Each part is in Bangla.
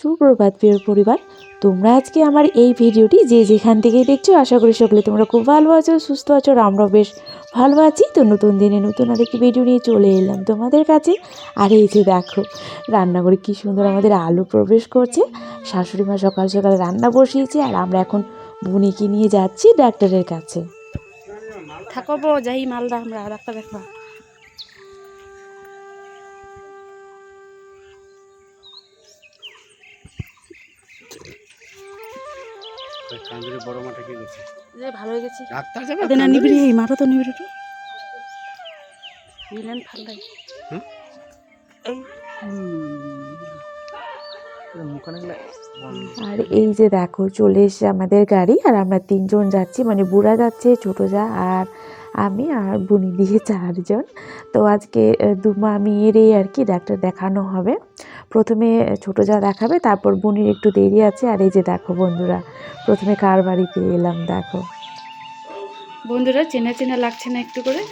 সুপ্রভাত প্রিয় পরিবার, তোমরা আজকে আমার এই ভিডিওটি যে যেখান থেকে দেখছো আশা করি সকলে তোমরা খুব ভালো আছো, সুস্থ আছো। আর আমরাও বেশ ভালো আছি। তো নতুন দিনে নতুন আরেকটি ভিডিও নিয়ে চলে এলাম তোমাদের কাছে। আর এই যে দেখো রান্নাঘরে কী সুন্দর আমাদের আলু প্রবেশ করছে। শাশুড়ি মা সকাল সকাল রান্না বসিয়েছে আর আমরা এখন বুনিকে নিয়ে যাচ্ছি ডাক্তারের কাছে। থাকো যাই মালদা আমরা ডাক্তার দেখবা। বড় মাঠে কি করছে? যে ভালো হয়ে গেছি। ডাক্তার যাবে না নিবিড়ি এই মারো তো নিবিড়ি তো মিলেন ফালদাই। আর এই যে দেখো চলে এসে আমাদের গাড়ি, আর আমরা 3 জন যাচ্ছি, মানে বুড়া যাচ্ছে, ছোটো যা আর আমি আর বুনি দিয়ে 4 জন। তো আজকে দুমা মেয়েরই আর কি ডাক্তার দেখানো হবে। প্রথমে ছোটো যা দেখাবে, তারপর বুনির একটু দেরি আছে। আর এই যে দেখো বন্ধুরা, প্রথমে কার বাড়িতে এলাম দেখো বন্ধুরা, চেনা চেনা লাগছে না একটু করে?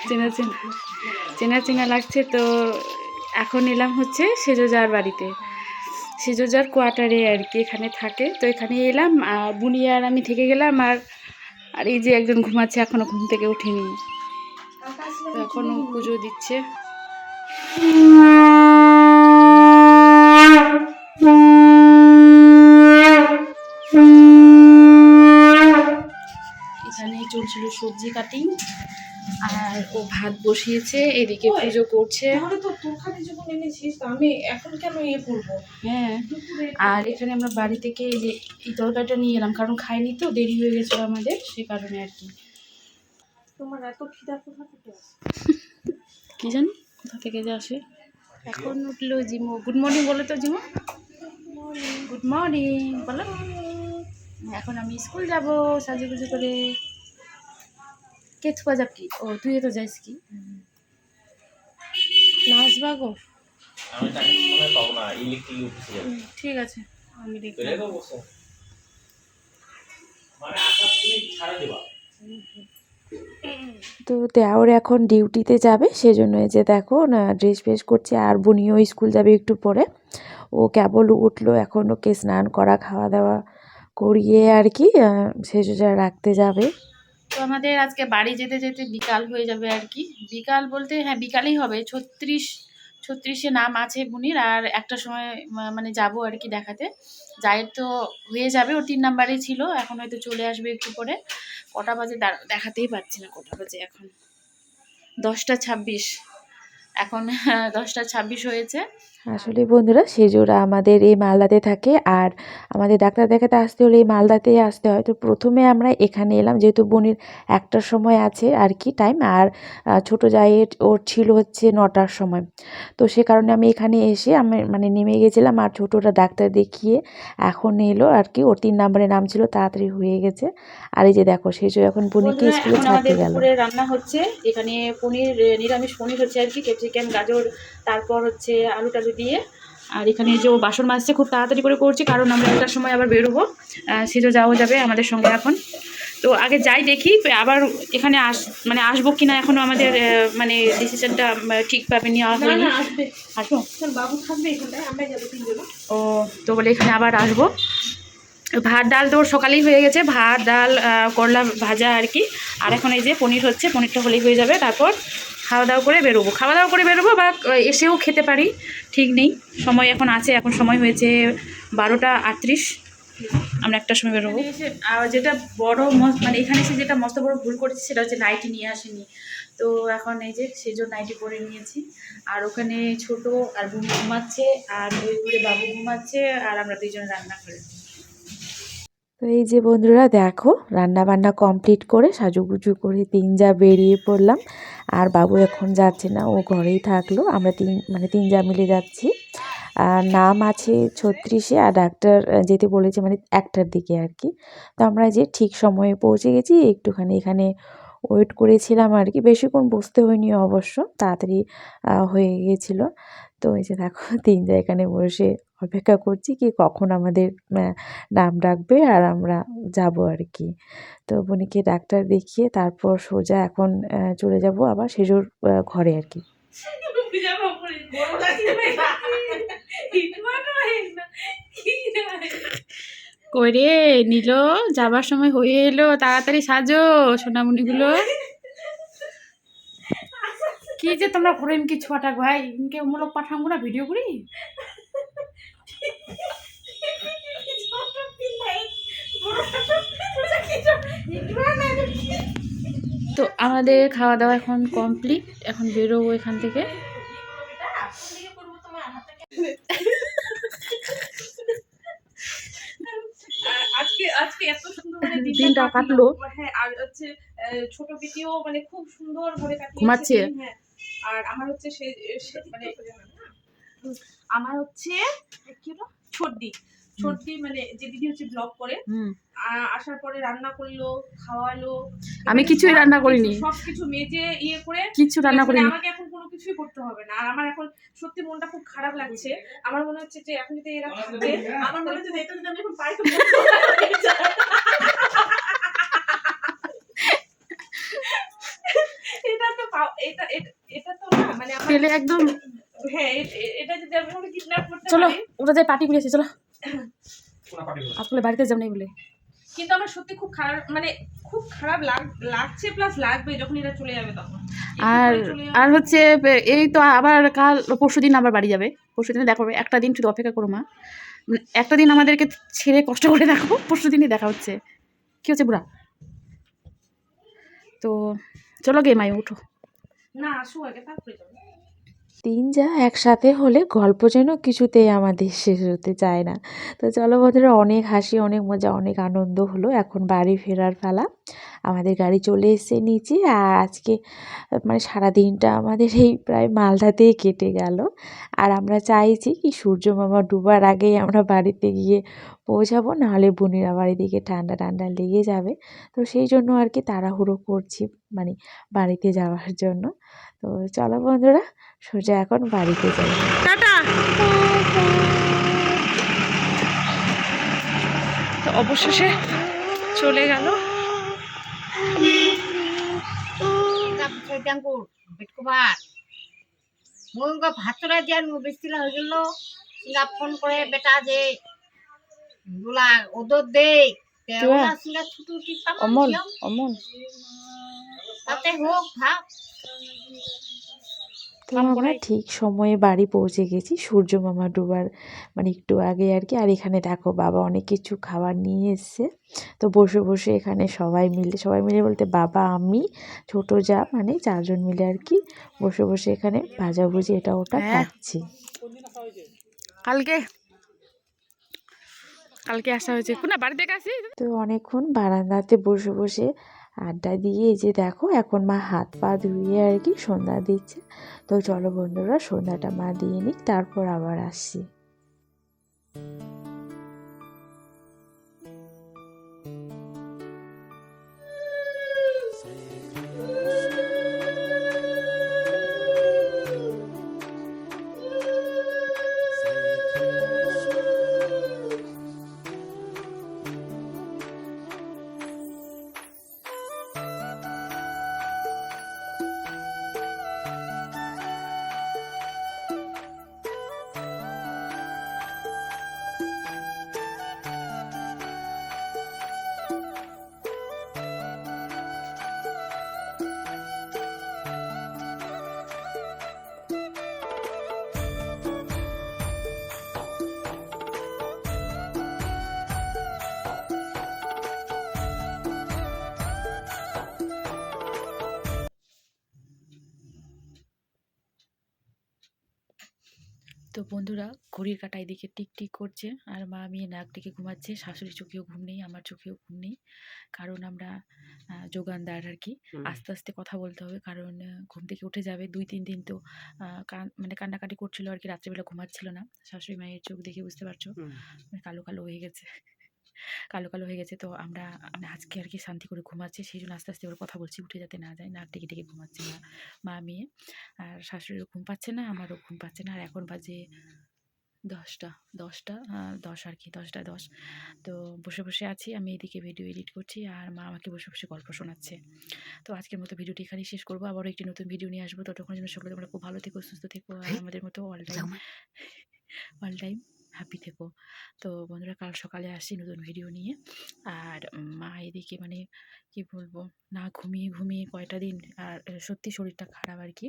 চেনা চেনা চেনা চেনা লাগছে। তো এখন এলাম হচ্ছে সেজোজার বাড়িতে, সেজোজার কোয়ার্টারে আর কি, এখানে থাকে। তো এখানে এলাম আর বুনি আর আমি থেকে গেলাম। আর আর এই যে একজন ঘুমাচ্ছে, এখনো ঘুম থেকে ওঠেনি, এখনো পুজো দিচ্ছে। এখানে চলছিল সবজি কাটিং, আর ও ভাত বসিয়েছে, এদিকে পুজো করছে। হ্যাঁ, আর এখানে আমরা বাড়ি থেকে এই যে এই তরকারিটা নিয়ে এলাম, কারণ খাইনি তো, দেরি হয়ে গেছিল আমাদের, সে কারণে আর কি। তোমার এত খিদা কোথা থেকে আসে কি জানি, কোথা থেকে যে আসে। এখন উঠলো জিমো। গুড মর্নিং বলো তো জিমো। গুড মর্নিং বলো। এখন আমি স্কুল যাব সাজুগুজু করে। কে থুয়া যাব কি? ও তুই তো যাইস কি নাচবা গো? আমি তাকে মনে পাবো না, ইলেকট্রিক অফিসে যাব। ঠিক আছে, আমি দেখব। বেরে তো বসো, মানে আকাশ তুমি ছাড়া দেবা। তো দেওর এখন ডিউটিতে যাবে, সেজন্য এই যে দেখো না ড্রেস ফ্রেস করছে। আর বুনিও স্কুল যাবে একটু পরে। ও কেবল উঠলো, এখন ওকে স্নান করা খাওয়া দাওয়া করিয়ে আর কি সেজোজা রাখতে যাবে। তো আমাদের আজকে বাড়ি যেতে যেতে বিকাল হয়ে যাবে আর কি। বিকাল বলতে হ্যাঁ বিকালই হবে। 36-36-এ নাম আছে বুনির, আর একটা সময় মানে যাব আর কি দেখাতে। যায়ের তো হয়ে যাবে, ও 3 নাম্বারেই ছিল, এখন হয়তো চলে আসবে একটু পরে। কটা বাজে দেখাতেই পাচ্ছি না কটা বাজে এখন। 10টা 26 এখন। 10টা 26 হয়েছে। আসলে বন্ধুরা সেজোরা আমাদের এই মালদাতে থাকে, আর আমাদের ডাক্তার দেখাতে আসতে হলে এই মালদাতেই আসতে হয়। তো প্রথমে আমরা এখানে এলাম, যেহেতু বোনের 1টার সময় আছে আর কি টাইম, আর ছোটো জায়ের ওর ছিল হচ্ছে 9টার সময়। তো সে কারণে আমি এখানে এসে আমি মানে নেমে গেছিলাম, আর ছোটোটা ডাক্তার দেখিয়ে এখন এলো আর কি। ওর 3 নাম্বারে নাম ছিল, তাড়াতাড়ি হয়ে গেছে। আর এই যে দেখো সেজো এখন পনিরকে স্কুলে ছাড়তে গেল। দুপুরে রান্না হচ্ছে এখানে পনির, নিরামিষ পনির হচ্ছে আর কি, ক্যাপসিকাম গাজর তারপর হচ্ছে আলু টালু দিয়ে। আর এখানে যে বাসন মাজছে, খুব তাড়াতাড়ি করে করছি, কারণ আমরা 1টার সময় আবার বেরোবো। সেজো যাওয়া যাবে আমাদের সঙ্গে এখন। তো আগে যাই দেখি আবার এখানে মানে আসবো কিনা, এখনো আমাদের মানে ডিসিশনটা ঠিকভাবে নেওয়া হয়নি। আসবো, বাবু থাকবে এখানে, আমরা যাবো 3 জন। ও তো বলে এখানে আবার আসবো। ভাত ডাল তো সকালেই হয়ে গেছে, ভাত ডাল করলা ভাজা আর কি। আর এখন এই যে পনির হচ্ছে, পনিরটা হলেই হয়ে যাবে। তারপর খাওয়া দাওয়া করে বেরোবো, বা এসেও খেতে পারি, ঠিক নেই। সময় এখন আছে, এখন সময় হয়েছে 12টা 38। আমরা 1টার সময় বেরোবো। আর যেটা বড় মানে এখানে এসে যেটা মস্ত বড় ভুল করেছি, সেটা হচ্ছে নাইটি নিয়ে আসেনি। তো এখন এই যে সেজন্য নাইটি পরে নিয়েছি। আর ওখানে ছোট আর বুনু ঘুমাচ্ছে, আর ওই ঘুরে বাবু ঘুমাচ্ছে, আর আমরা 2 জন রান্না করে। তো এই যে বন্ধুরা দেখো রান্না বান্না কমপ্লিট করে সাজুগুজু করে 3 যা বেরিয়ে পড়লাম। আর বাবু এখন যাচ্ছে না, ও ঘরেই থাকলো। আমরা 3 যা মিলে যাচ্ছি। আর নাম আছে 36-এ, আর ডাক্তার যেতে বলেছে মানে 1টার দিকে আর কি। তো আমরা যে ঠিক সময়ে পৌঁছে গেছি, একটুখানি এখানে ওয়েট করেছিলাম আর কি। বেশিক্ষণ বসতে হয়নি অবশ্য, তাড়াতাড়ি হয়ে গিয়েছিলো। তো এই যে দেখো 3 যা এখানে বসে অপেক্ষা করছি কি কখন আমাদের নাম ডাকবে আর আমরা যাব আর কি। তো বোনকে ডাক্তার দেখিয়ে তারপর সোজা এখন চলে যাব আবার সেজোর ঘরে আর কি। কই রে নিল, যাবার সময় হয়ে এলো, তাড়াতাড়ি সাজো সোনামণিগুলো। কি যে তোমরা করেন কি ছোটা ভাই, ইনকে মূলক পাঠাবো না ভিডিও করি। তো আমাদের খাওয়া দাওয়া এখন কমপ্লিট, এখন বেরোবো এখান থেকে। আজকে আজকে এত সুন্দর মানে দিনটা কাটলো। হ্যাঁ, আর হচ্ছে ছোট ভিডিও মানে খুব সুন্দর ভাবে ঘুমাচ্ছে। কাটিয়েছে। হ্যাঁ, আর আমার হচ্ছে মানে আমার হচ্ছে কি হলো ছোটদি মানে যে দিদি হচ্ছে ব্লগ করে আসার পরে রান্না করলো, খাওয়ালো। আমি কিছুই রান্না করিনি, সবকিছু মেজে ইয়ে করে কিছু রান্না করিনি। আমাকে এখন কোনো কিছুই করতে হবে না। আর আমার এখন সত্যি মনটা খুব খারাপ লাগছে। আমার মনে হচ্ছে যে এখন যদি এরা থাকে, আমার মনে হচ্ছে যে এটা যদি আমি এখন পাই তো এটা তো এটা এটা তো না মানে আমার পেলে একদম। হ্যাঁ, এটা যদি আমি ওকে কিডন্যাপ করতে চলো পারি। ওটা যাই পার্টি করেছে, চলো আসলে বাড়িতে যাও নাই বলে। কিন্তু আমার সত্যি খুব খারাপ মানে খুব খারাপ লাগছে প্লাস লাগবে যখন এরা চলে যাবে তখন। আর হচ্ছে এই তো আবার কাল পরশুদিন আবার বাড়ি যাবে, পরশুদিনে দেখা হবে। একটা দিন শুধু অপেক্ষা করো মা, একটা দিন আমাদেরকে ছেড়ে কষ্ট করে দেখো, পরশুদিনই দেখা হচ্ছে। কি হচ্ছে বুড়া? তো চলো গে মাই, উঠো। না আসো আগে তারপরে যাবো। তিন যা একসাথে হলে গল্প যেন কিছুতেই আমাদের শেষ হতে চায় না। তো চলো বন্ধুরা, অনেক হাসি, অনেক মজা, অনেক আনন্দ হলো। এখন বাড়ি ফেরার পালা। আমাদের গাড়ি চলে এসেছে নিচে। আর আজকে মানে সারাদিনটা আমাদের এই প্রায় মালদাতেই কেটে গেল। আর আমরা চাইছি কি সূর্য মামা ডুবার আগেই আমরা বাড়িতে গিয়ে পৌঁছাবো, নাহলে বোনেরা বাড়ির দিকে ঠান্ডা ঠান্ডা লেগে যাবে। তো সেই জন্য আর কি তাড়াহুড়ো করছি মানে বাড়িতে যাওয়ার জন্য। তো চলো বন্ধুরা, সোজা এখন বাড়িতে যাই। টাটা। তো অবশেষে চলে গেল। ভাত চড়াই দিয়া বেশিলা হয়ে গেল। ফোন করে বেটা যে দুলা ওদের দে অমল অমল তাতে হোক ভাত। তো আমরা ঠিক সময়ে বাড়ি পৌঁছে গেছি সূর্য মামা ডোবার মানে একটু আগে আর কি। আর এখানে দেখো বাবা অনেক কিছু খাবার নিয়ে এসছে। তো বসে বসে এখানে সবাই মিলে বলতে বাবা, আমি, ছোট যা মানে চারজন মিলে আর কি বসে বসে এখানে ভাজাভুজি এটা ওটা খাচ্ছি। কালকে কালকে আসা হয়েছে কোনা বাড়ি থেকে আসি। তো অনেকক্ষণ বারান্দাতে বসে বসে আড্ডা দিয়ে এই যে দেখো এখন মা হাত পা ধুয়ে আর কি সন্ধ্যা দিচ্ছে। তো চলো বন্ধুরা, সন্ধ্যাটা মা দিয়ে নিক, তারপর আবার আসছি। তো বন্ধুরা, ঘড়ির কাঁটা এদিকে টিক টিক করছে আর মা মেয়ে নাক ডেকে ঘুমাচ্ছে। শাশুড়ির চোখেও ঘুম নেই, আমার চোখেও ঘুম নেই, কারণ আমরা যোগানদার আর কি। আস্তে আস্তে কথা বলতে হবে, কারণ ঘুম থেকে উঠে যাবে। 2-3 দিন তো মানে কান্নাকাটি করছিল আর কি, রাত্রেবেলা ঘুমাচ্ছিল না। শাশুড়ি মায়ের চোখ দেখে বুঝতে পারছো মানে কালো কালো হয়ে গেছে, কালো কালো হয়ে গেছে। তো আমরা আজকে আর কি শান্তি করে ঘুমাচ্ছি, সেই জন্য আস্তে আস্তে ওর কথা বলছি উঠে যাতে না যায়। নাক ডেকে ডেকে ঘুমাচ্ছে মা মেয়ে। আর শাশুড়িরও ঘুম পাচ্ছে না, আমারও ঘুম পাচ্ছে না। আর এখন বাজে 10টা 10টা 10 আর কি 10টায় 10। তো বসে বসে আছি আমি, এদিকে ভিডিও এডিট করছি আর মা আমাকে বসে বসে গল্প শোনাচ্ছে। তো আজকের মতো ভিডিওটি এখানেই শেষ করবো, আবারও একটি নতুন ভিডিও নিয়ে আসবো। ততক্ষণ জন্য সকলে তোমরা খুব ভালো থেকো, সুস্থ থেকো, আর আমাদের মতো অল টাইম হ্যাপি থেকো। তো বন্ধুরা, কাল সকালে আসছি নতুন ভিডিও নিয়ে। আর মা এদিকে মানে কি বলবো, না ঘুমিয়ে ঘুমিয়ে কয়টা দিন, আর সত্যি শরীরটা খারাপ আর কি,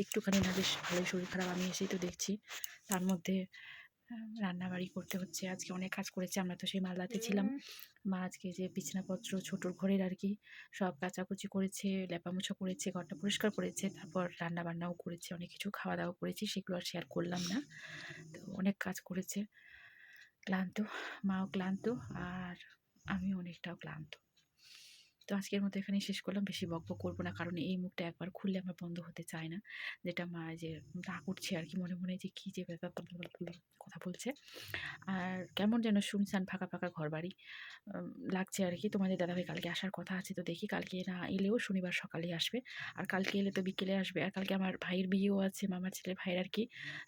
একটুখানি না বেশ ভালোই শরীর খারাপ। আমি এসেই তো দেখছি। তার মধ্যে রান্নাবাড়ি করতে হচ্ছে। আজকে অনেক কাজ করেছে, আমরা তো সেই মালদাতে ছিলাম। মা আজকে যে বিছানাপত্র ছোটোর ঘরের আর কি সব কাচাকুচি করেছে, লেপামোছা করেছে, ঘরটা পরিষ্কার করেছে, তারপর রান্না বান্নাও করেছে, অনেক কিছু খাওয়া দাওয়া করেছি, সেগুলো আর শেয়ার করলাম না। তো অনেক কাজ করেছে, ক্লান্ত, মাও ক্লান্ত, আর আমি অনেকটাও ক্লান্ত। তো আজকের মতো এখানেই শেষ করলাম, বেশি বকবক করবো না, কারণ এই মুখটা একবার খুললে আমার বন্ধ হতে চায় না। যেটা মা যে না করছে আর কি, মনে মনে যে কী যে ব্যাপার কথা বলছে। আর কেমন যেন শুনশান ফাঁকা ফাঁকা ঘর বাড়ি লাগছে আর কি। তোমাদের দাদাভাই কালকে আসার কথা আছে, তো দেখি কালকে না এলেও শনিবার সকালেই আসবে, আর কালকে এলে তো বিকেলে আসবে। আর কালকে আমার ভাইয়ের বিয়েও আছে, মামার ছেলে ভাইয়ের আর কি।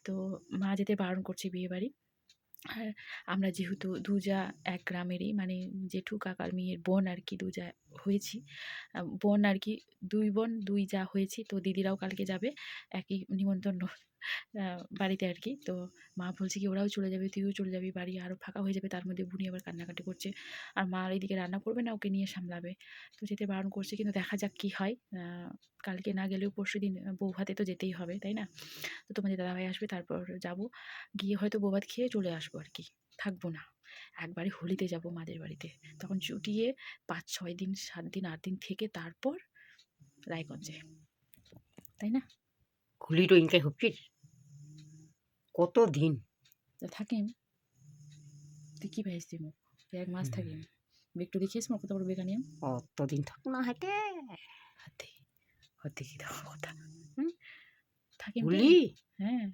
তো মা যেতে বারণ করছে বিয়ে বাড়ি। আর আমরা যেহেতু দুজা এক গ্রামেরই, মানে জেঠু কাকার মেয়ের বোন আর কি, দুজা হয়েছি বোন আর কি, 2 বোন 2 যা হয়েছি। তো দিদিরাও কালকে যাবে একই নিমন্ত্রণ বাড়িতে আর কি। তো মা বলছে কি ওরাও চলে যাবে, তুইও চলে যাবি, বাড়ি আরও ফাঁকা হয়ে যাবে। তার মধ্যে বুনি আবার কান্নাকাটি করছে, আর মা এইদিকে রান্না করবে না, ওকে নিয়ে সামলাবে। তো যেতে বারণ করছে, কিন্তু দেখা যাক কি হয়। কালকে না গেলেও পরশুদিন বউ ভাতে তো যেতেই হবে, তাই না? তো তোমাদের দাদাভাই আসবে, তারপর যাব, গিয়ে হয়তো বউ ভাত খেয়ে চলে আসবো আর কি, থাকবো না। একবারে হোলিতে যাব মাদের বাড়িতে, তখন ছুটিয়ে 5-6 দিন 7 দিন 8 দিন থেকে তারপর রায়গঞ্জে, তাই না? খুলিটো ইনকাই হচ্ছিস কতদিন? তো থাকিম, তুই কি ভাইছিস মোক, তুই 1 মাস থাকিম, বেগটো দেখিস মোক কত বড় বেগ আনিম, কতদিন থাকবো না হাইতে হাতে হাতে কি দেওয়ার কথা থাকিম খুলি হ্যাঁ।